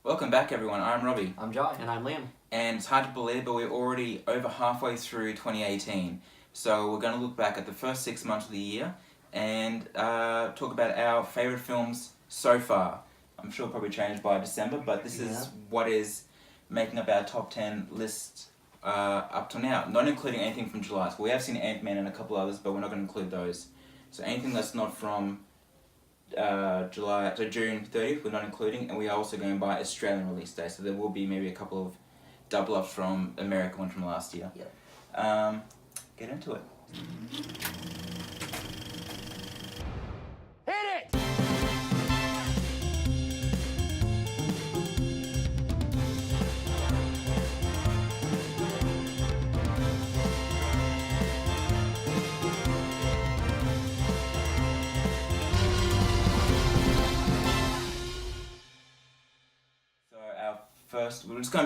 Welcome back, everyone. I'm Robbie. I'm Jye. And I'm Liam. And it's hard to believe, but we're already over halfway through 2018. So we're going to look back at the first 6 months of the year and talk about our favourite films so far. I'm sure it'll probably change by December, but this is what is making up our top 10 list up to now, not including anything from July. So we have seen Ant-Man and a couple others, but we're not going to include those. So anything that's not from June 30th, we're not including, and we are also going by Australian release day, so there will be maybe a couple of double ups from America, one from last year. Yep. Get into it.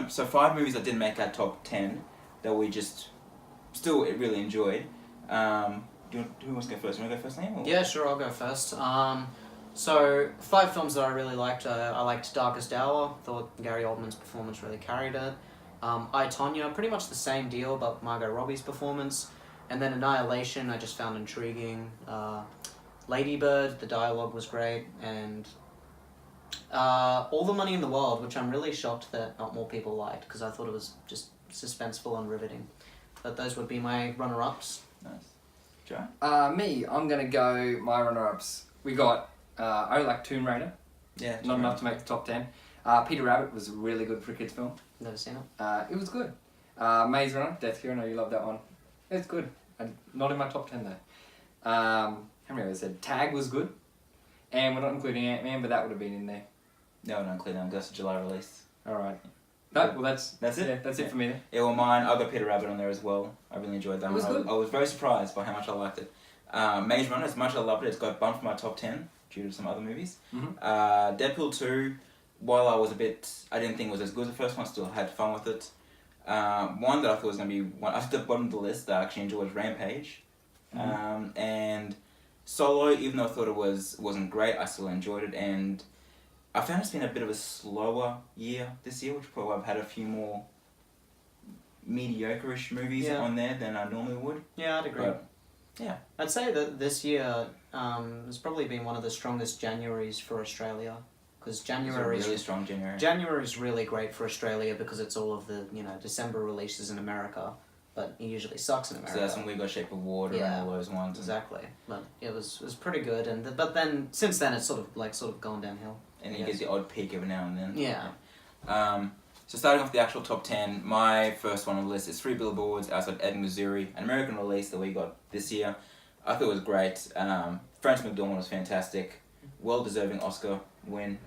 So 5 movies that didn't make our top 10 that we just still really enjoyed. Who wants to go first? You want to go first, Liam? Or? Yeah, sure, I'll go first. So 5 films that I really liked. I liked Darkest Hour. Thought Gary Oldman's performance really carried it. I, Tonya, pretty much the same deal, but Margot Robbie's performance. And then Annihilation, I just found intriguing. Lady Bird, the dialogue was great, and All the Money in the World, which I'm really shocked that not more people liked, because I thought it was just suspenseful and riveting. But those would be my runner-ups. Nice. Jye? Me, I'm going to go my runner-ups. We got, I like Tomb Raider. Yeah. Not enough to make the top 10. Peter Rabbit was really good for a kid's film. Never seen it. It was good. Maze Runner, Death Cure, I know you love that one. It's good. Not in my top 10 though. How many I said? Tag was good. And we're not including Ant-Man, but that would have been in there. No, we're not including them. That's a July release. Alright. No, well that's it? Yeah, that's it for me then. Yeah, well mine, I've got Peter Rabbit on there as well. I really enjoyed that It was one. good. I was very surprised by how much I liked it. Maze Runner, as much as I loved it, it's got bumped from my top 10 due to some other movies. Mm-hmm. Deadpool 2, while I didn't think it was as good as the first one, still had fun with it. One that I thought was going to be one at the bottom of the list that I actually enjoyed was Rampage. Mm-hmm. And Solo, even though I thought it wasn't great, I still enjoyed it. And I found it's been a bit of a slower year this year, which probably I've had a few more mediocre-ish movies on there than I normally would. Yeah, I'd agree. But, yeah. I'd say that this year has probably been one of the strongest Januaries for Australia. Because January is a really strong January. January is really great for Australia because it's all of the December releases in America, but it usually sucks in America. So that's when we got Shape of Water and all those ones. Exactly, but it was pretty good, but then since then it's sort of gone downhill. And it gets the odd peak every now and then. Yeah. So starting off the actual top 10, my first one on the list is 3 Billboards Outside Ebbing, Missouri, an American release that we got this year. I thought it was great. Frances McDormand was fantastic, well-deserving Oscar win,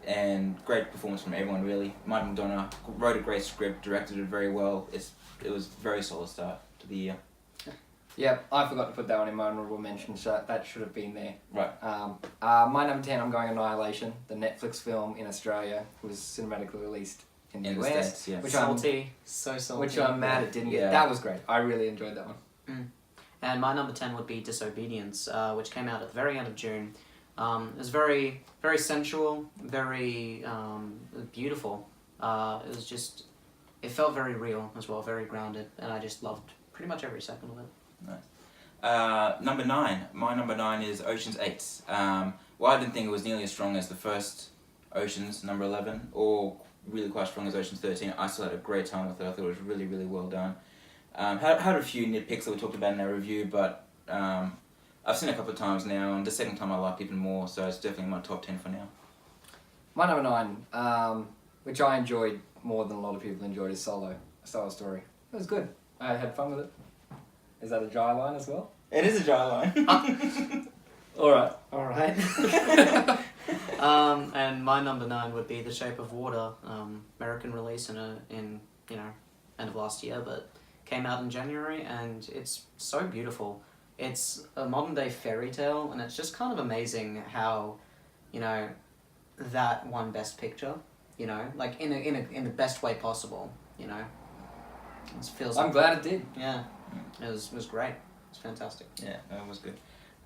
and great performance from everyone really. Mike McDonough wrote a great script, directed it very well. It was a very solid start to the year. Yep, I forgot to put that one in my honourable mention, so that should have been there. Right. My number 10, I'm going Annihilation, the Netflix film in Australia. It was cinematically released in the US. States, yeah. Which So salty. Which I'm mad it didn't get. That was great. I really enjoyed that one. Mm. And my number 10 would be Disobedience, which came out at the very end of June. It was very, very sensual, very beautiful. It felt very real as well, very grounded, and I just loved pretty much every second of it. Nice. Number 9. My number 9 is Ocean's 8. Well, I didn't think it was nearly as strong as the first Ocean's, number 11, or really quite strong as Ocean's 13. I still had a great time with it. I thought it was really, really well done. Had a few nitpicks that we talked about in our review, but I've seen it a couple of times now, and the second time I liked it even more, so it's definitely in my top 10 for now. My number 9, which I enjoyed more than a lot of people enjoyed, is Solo, A Star Wars Story. It was good. I had fun with it. Is that a Jye line as well? It is a Jye line. Alright. And my number 9 would be The Shape of Water, American release in end of last year, but came out in January, and it's so beautiful. It's a modern day fairy tale, and it's just kind of amazing how, that won Best Picture, like in the best way possible, It feels. I'm glad it did. Yeah, it was great. It's fantastic. Yeah, that was good.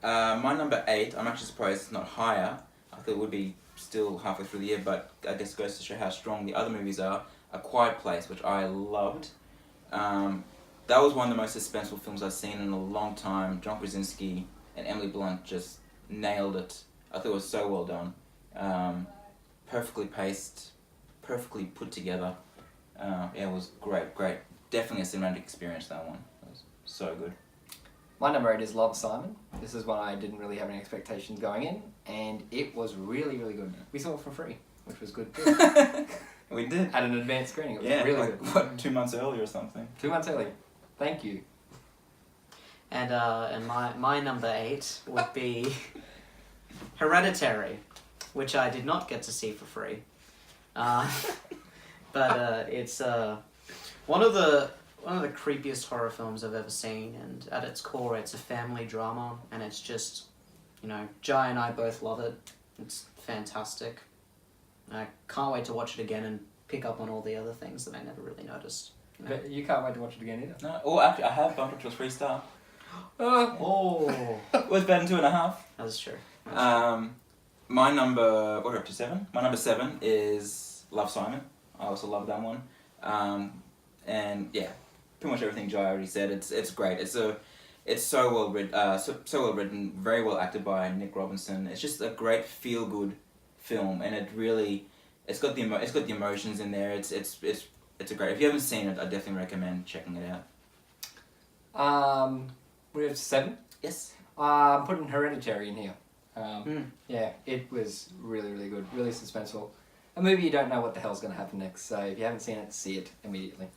My number 8, I'm actually surprised it's not higher. I thought it would be still halfway through the year, but I guess it goes to show how strong the other movies are. A Quiet Place, which I loved. That was one of the most suspenseful films I've seen in a long time. John Krasinski and Emily Blunt just nailed it. I thought it was so well done. Perfectly paced, perfectly put together. Yeah, it was great. Definitely a cinematic experience, that one. It was so good. My number 8 is Love, Simon. This is one I didn't really have any expectations going in, and it was really, really good. We saw it for free, which was good too. We did. At an advanced screening. It was Yeah, really like, good. what, 2 months earlier or something? 2 months early. Thank you. And my number 8 would be Hereditary, which I did not get to see for free. But it's one of the creepiest horror films I've ever seen, and at its core, it's a family drama, and it's just, Jye and I both love it. It's fantastic. I can't wait to watch it again and pick up on all the other things that I never really noticed. But you can't wait to watch it again either. No. Oh, actually, I have bumped it to a 3-star. Oh, It was better than 2.5. that's true. My number... We're up to 7. My number 7 is Love, Simon. I also love that one. And yeah, pretty much everything Jye already said. It's great. It's so well written. So well written. Very well acted by Nick Robinson. It's just a great feel good film, and it's got the emotions in there. It's a great. If you haven't seen it, I definitely recommend checking it out. We have 7. Yes. I'm putting Hereditary in here. Yeah, it was really, really good. Really suspenseful. A movie you don't know what the hell's going to happen next, so if you haven't seen it, see it immediately.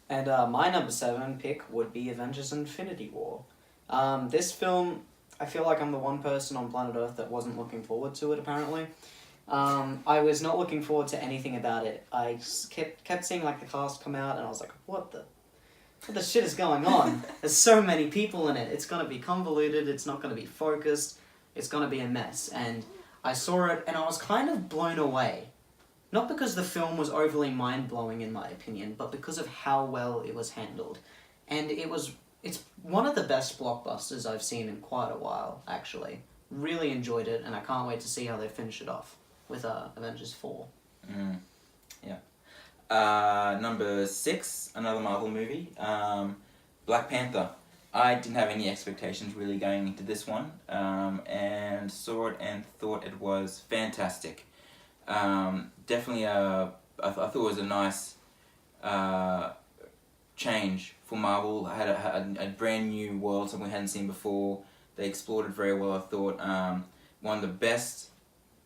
And my number 7 pick would be Avengers Infinity War. This film, I feel like I'm the one person on planet Earth that wasn't looking forward to it, apparently. I was not looking forward to anything about it. I kept seeing like the cast come out, and I was like, what the shit is going on? There's so many people in it. It's going to be convoluted. It's not going to be focused. It's going to be a mess. And I saw it, and I was kind of blown away. Not because the film was overly mind-blowing, in my opinion, but because of how well it was handled. And it's one of the best blockbusters I've seen in quite a while, actually. Really enjoyed it, and I can't wait to see how they finish it off with Avengers 4. Yeah. Number 6, another Marvel movie, Black Panther. I didn't have any expectations really going into this one, and saw it and thought it was fantastic. Definitely, I thought it was a nice change for Marvel. I had a brand new world, something we hadn't seen before. They explored it very well, I thought. One of the best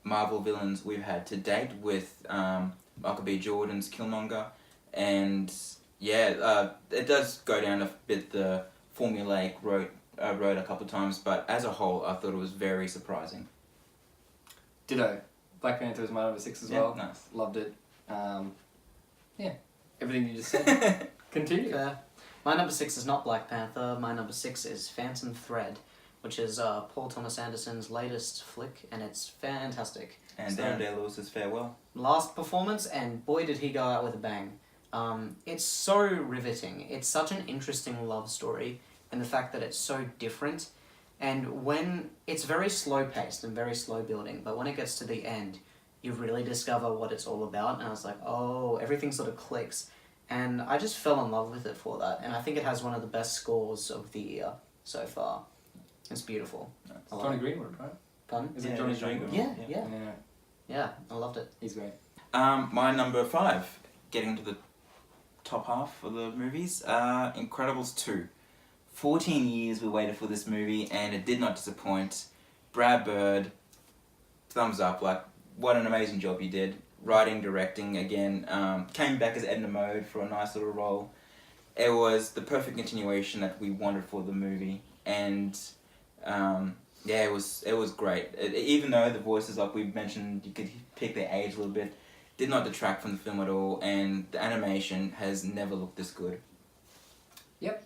Marvel villains we've had to date with Michael B. Jordan's Killmonger. And yeah, it does go down a bit the formulaic road a couple of times, but as a whole, I thought it was very surprising. Ditto. Black Panther was my number 6 as well. Nice. Loved it. Yeah, everything you just said. Continue. My number 6 is not Black Panther. My number 6 is Phantom Thread, which is Paul Thomas Anderson's latest flick, and it's fantastic. And Daniel Day-Lewis's farewell. Last performance, and boy did he go out with a bang. It's so riveting. It's such an interesting love story, and the fact that it's so different. And when it's very slow paced and very slow building, but when it gets to the end, you really discover what it's all about. And I was like, oh, everything sort of clicks. And I just fell in love with it for that. And I think it has one of the best scores of the year so far. It's beautiful. Johnny Greenwood, right? Pardon? Is it Johnny Greenwood? Yeah, I loved it. He's great. My number 5, getting to the top half of the movies, Incredibles 2. 14 years we waited for this movie, and it did not disappoint. Brad Bird, thumbs up, like, what an amazing job he did. Writing, directing, again, came back as Edna Mode for a nice little role. It was the perfect continuation that we wanted for the movie, and yeah, it was great. Even though the voices, like we mentioned, you could pick their age a little bit, did not detract from the film at all, and the animation has never looked this good. Yep,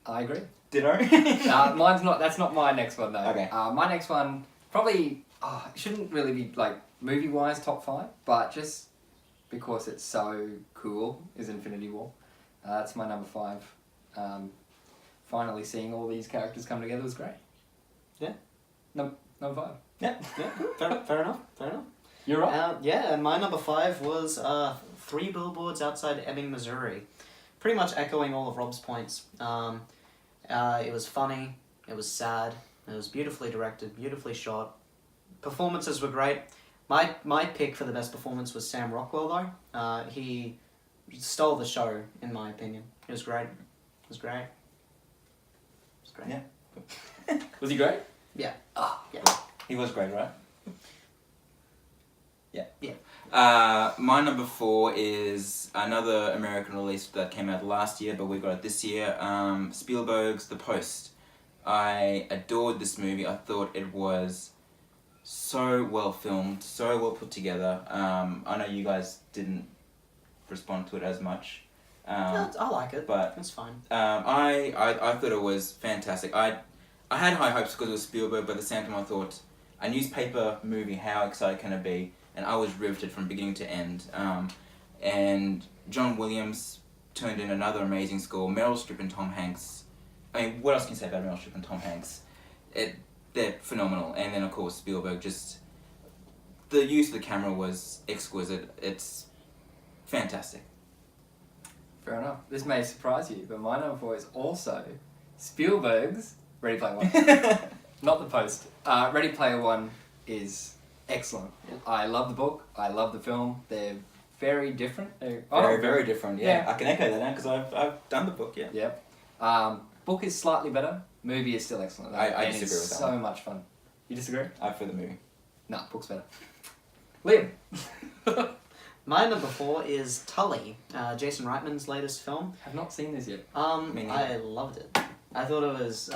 I agree. Ditto? That's not my next one though. Okay. My next one probably it shouldn't really be like movie-wise top 5, but just because it's so cool is Infinity War. That's my number 5. Finally seeing all these characters come together was great. Yeah. Number 5. Yeah, fair enough. You're right. Yeah, and my number 5 was 3 Billboards Outside Ebbing, Missouri. Pretty much echoing all of Rob's points. It was funny, it was sad, it was beautifully directed, beautifully shot. Performances were great. My pick for the best performance was Sam Rockwell, though. He stole the show, in my opinion. It was great. It was great. It was great. Yeah. Was he great? Yeah. Yeah. He was great, right? Yeah. Yeah. My number 4 is another American release that came out last year, but we got it this year. Spielberg's The Post. I adored this movie. I thought it was so well filmed, so well put together. I know you guys didn't respond to it as much. I like it, but it's fine. I thought it was fantastic. I had high hopes because it was Spielberg, but at the same time I thought, a newspaper movie, how excited can it be? And I was riveted from beginning to end. And John Williams turned in another amazing score. Meryl Streep and Tom Hanks. I mean, what else can you say about Meryl Streep and Tom Hanks? They're phenomenal. And then, of course, Spielberg, just... The use of the camera was exquisite. It's fantastic. Fair enough. This may surprise you, but my number 4 is also Spielberg's Ready Player One. Not The Post. Ready Player One is excellent. I love the book. I love the film. They're very different. Very different, yeah. Yeah. I can echo that now because I've done the book, yeah. Yep. Book is slightly better. Movie is still excellent. I And disagree it's with that so one. much fun. You disagree? For the movie. No, book's better. Liam. My number 4 is Tully, Jason Reitman's latest film. I've not seen this yet. Me neither. I loved it. I thought it was...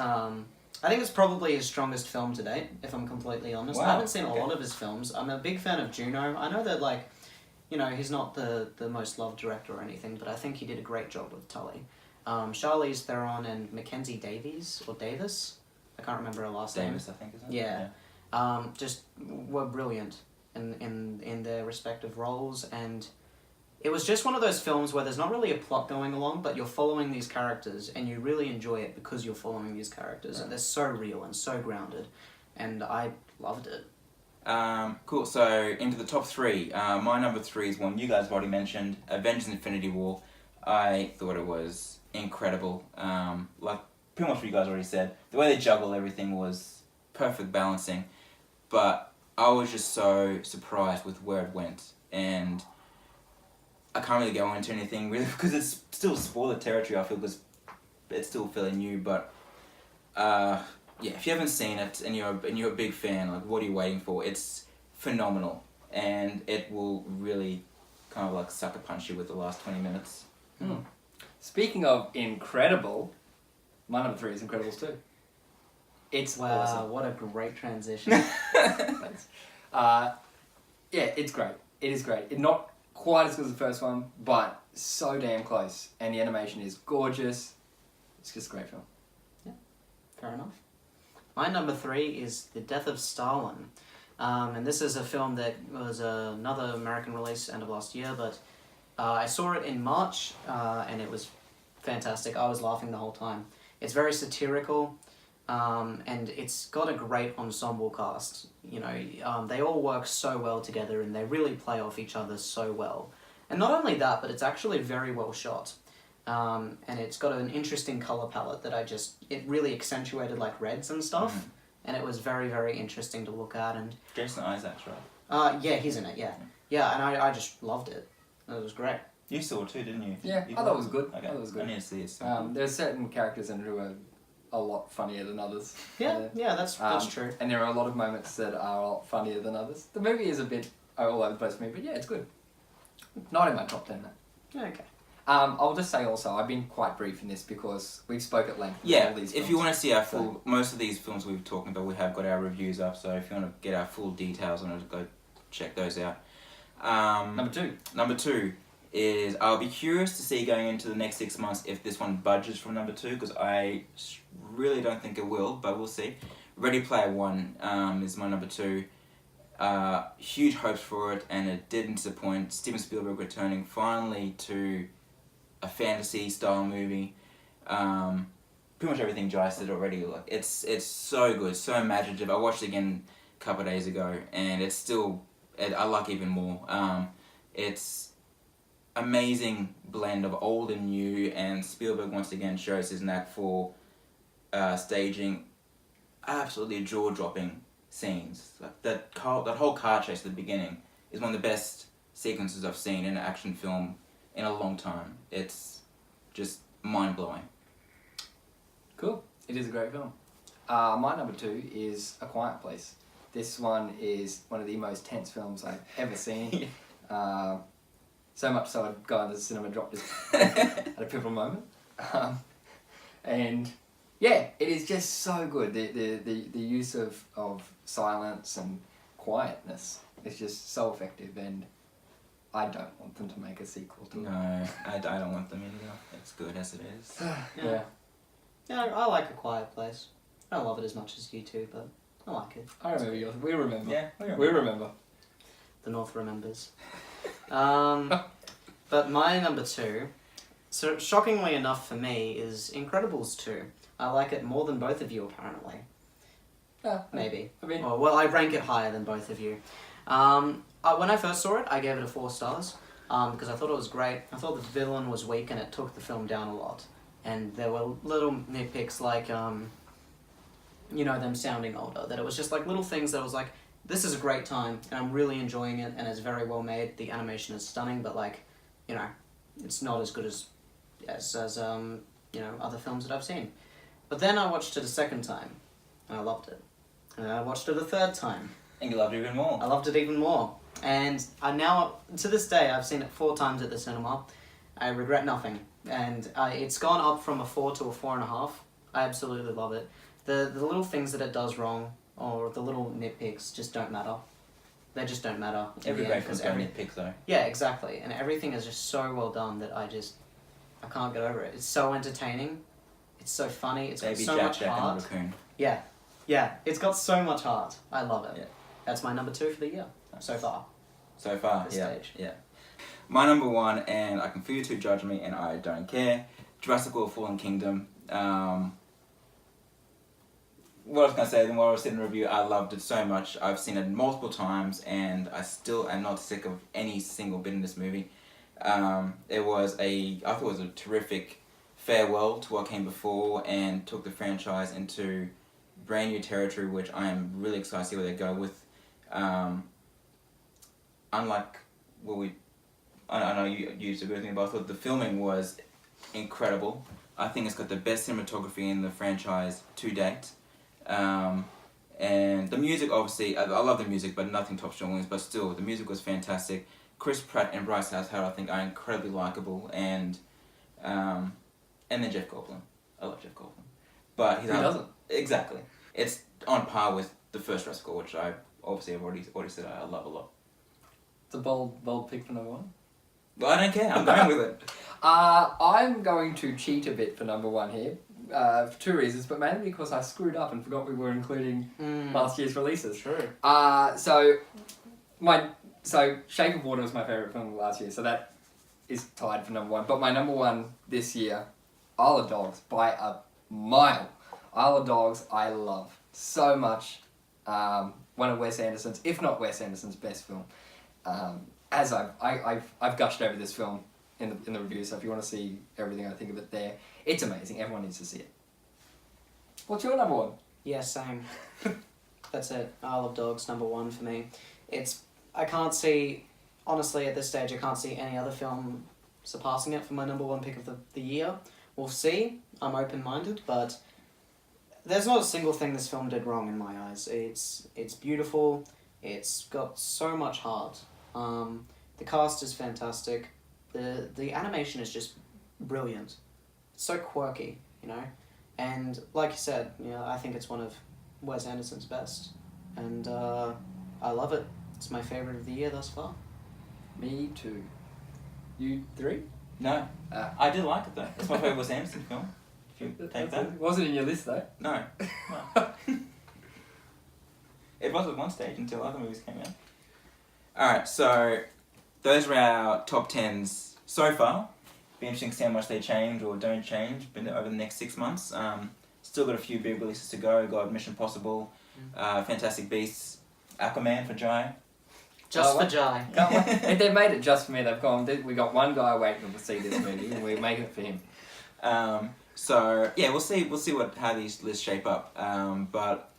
I think it's probably his strongest film to date, if I'm completely honest. Wow, I haven't seen okay. a lot of his films. I'm a big fan of Juno. I know that, like, you know, he's not the most loved director or anything, but I think he did a great job with Tully. Charlize Theron and Mackenzie Davies, or Davis, I can't remember her last name. Davis, I think, isn't it? Yeah. Just were brilliant in their respective roles, and it was just one of those films where there's not really a plot going along, but you're following these characters and you really enjoy it because you're following these characters, Right. and they're so real and so grounded, and I loved it. Cool, so into the top 3. My number 3 is one you guys have already mentioned, Avengers Infinity War. I thought it was incredible. Like pretty much what you guys already said. The way they juggle everything was perfect balancing, but I was just so surprised with where it went, and I can't really go into anything really because it's still spoiler territory, I feel, because it's still fairly new, but yeah, if you haven't seen it and you're a big fan, like, what are you waiting for? It's phenomenal, and it will really kind of like sucker punch you with the last 20 minutes. Speaking of incredible, my number 3 is Incredibles 2. It's Wow, awesome. what a great transition. Thanks. Yeah, it's great. It is great. It's not quite as good as the first one, but so damn close. And the animation is gorgeous. It's just a great film. Fair enough. My number 3 is The Death of Stalin. And this is a film that was another American release end of last year, but I saw it in March, and it was fantastic. I was laughing the whole time. It's very satirical, and it's got a great ensemble cast. You know, they all work so well together, and they really play off each other so well. And not only that, but it's actually very well shot. And it's got an interesting colour palette that it really accentuated like reds and stuff. And it was very, very interesting to look at. And Jason Isaacs, right? yeah, he's in it, yeah. Yeah, and I just loved it. It was great. You saw it too, didn't you? Yeah, You I thought it was good. Okay. I thought it was good. I need to see it. There's certain characters in it who are a lot funnier than others. Yeah, yeah, that's true. And there are a lot of moments that are a lot funnier than others. The movie is a bit all over the place for me, but yeah, it's good. Not in my top 10, though. Okay. I'll just say also, I've been quite brief in this because we've spoke at length. Yeah, all these if films. you want to see our full, most of these films we've talking about, we have got our reviews up, so if you want to get our full details on it, go check those out. Number 2 is, I'll be curious to see going into the next 6 months if this one budges from number 2, because I really don't think it will, but we'll see. Ready Player One is my number 2. Huge hopes for it, and it didn't disappoint. Steven Spielberg returning finally to a fantasy style movie. Pretty much everything Jye said already. Like, it's so good, so imaginative. I watched it again a couple of days ago, and it's still I like even more. It's amazing blend of old and new, and Spielberg once again shows his knack for staging absolutely jaw-dropping scenes. Like that whole car chase at the beginning is one of the best sequences I've seen in an action film in a long time. It's just mind-blowing. Cool. It is a great film. My number 2 is A Quiet Place. This one is one of the most tense films I've ever seen. So much so I'd go into the cinema, drop this at a pivotal moment. And yeah, it is just so good. The use of silence and quietness is just so effective, and I don't want them to make a sequel to it. No, I don't want them either. It's good as it is. Yeah. Yeah, I like A Quiet Place. I don't love it as much as you two, but I like it. I remember yours. We remember. Yeah, We remember. The North remembers. But my number 2, so shockingly enough for me, is Incredibles 2. I like it more than both of you, apparently. Maybe. I mean, Well, I rank it higher than both of you. When I first saw it, I gave it a 4 stars because I thought it was great. I thought the villain was weak and it took the film down a lot. And there were little nitpicks like, you know, them sounding older. That it was just like little things that was like, this is a great time and I'm really enjoying it and it's very well made. The animation is stunning, but like, you know, it's not as good as you know, other films that I've seen. But then I watched it a second time and I loved it. And then I watched it a third time. And you loved it even more. I loved it even more. And I now, to this day, I've seen it 4 times at the cinema. I regret nothing. And it's gone up from a 4 to a 4.5. I absolutely love it. The little things that it does wrong, or the little nitpicks, just don't matter. They just don't matter. Every great film's got a nitpick though. Yeah, exactly. And everything is just so well done that I can't get over it. It's so entertaining. It's so funny. It's got Baby so Jack much Jack and heart. the Raccoon. Yeah. It's got so much heart. I love it. Yeah. That's my number 2 for the year so far. So far, This yeah, stage. yeah. My number 1, and I can feel you to judge me, and I don't care. Jurassic World: Fallen Kingdom. What I was gonna say, then while I was sitting in review, I loved it so much. I've seen it multiple times, and I still am not sick of any single bit in this movie. I thought it was a terrific farewell to what came before, and took the franchise into brand new territory, which I am really excited to see where they go with. Unlike what I know you used to agree with me, but I thought the filming was incredible. I think it's got the best cinematography in the franchise to date. And the music, obviously, I love the music, but nothing tops John Williams, but still, the music was fantastic. Chris Pratt and Bryce Dallas Howard, I think, are incredibly likable, and then Jeff Goldblum. I love Jeff Goldblum. But who doesn't? Exactly. It's on par with the first Jurassic World, which I obviously have already said I love a lot. It's a bold pick for number 1. Well, I don't care. I'm going with it. I'm going to cheat a bit for number 1 here, for 2 reasons, but mainly because I screwed up and forgot we were including last year's releases. True. So Shape of Water was my favourite film last year, so that is tied for number 1. But my number 1 this year, Isle of Dogs, by a mile. Isle of Dogs, I love so much. One of Wes Anderson's, if not Wes Anderson's, best film. As I've gushed over this film in the review, so if you want to see everything I think of it there, it's amazing. Everyone needs to see it. What's your number 1? Yeah, same. That's it. Isle of Dogs, number 1 for me. I can't see, honestly, at this stage, I can't see any other film surpassing it for my number 1 pick of the year. We'll see. I'm open-minded, but there's not a single thing this film did wrong in my eyes. It's beautiful. It's got so much heart. The cast is fantastic. The animation is just brilliant. It's so quirky, you know? And like you said, you know, I think it's one of Wes Anderson's best. And I love it. It's my favourite of the year thus far. Me too. You 3? No. I did like it though. It's my favourite Wes Anderson film. If you take that. It wasn't in your list though. No. No. It was at one stage until other movies came out. Alright, so those were our top 10s so far. Be interesting to see how much they change or don't change over the next 6 months. Still got a few big releases to go. Got Mission Impossible, Fantastic Beasts, Aquaman for Jye. Just Oh, for what? Jye. Can't wait. If they've made it just for me, they've gone. We got one guy waiting to see this movie, and we're making it for him. So yeah, we'll see how these lists shape up. But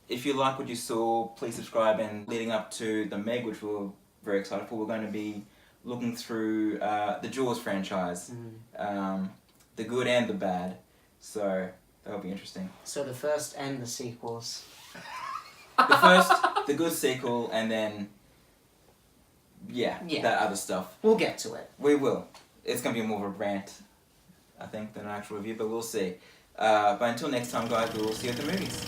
if you like what you saw, please subscribe. And leading up to the Meg, which we're very excited for, we're going to be looking through the Jaws franchise, the good and the bad. So that'll be interesting. So the first and the sequels. The first, the good sequel, and then Yeah. that other stuff. We'll get to it. We will. It's going to be more of a rant, I think, than an actual review, but we'll see. But until next time, guys, we will see you at the movies.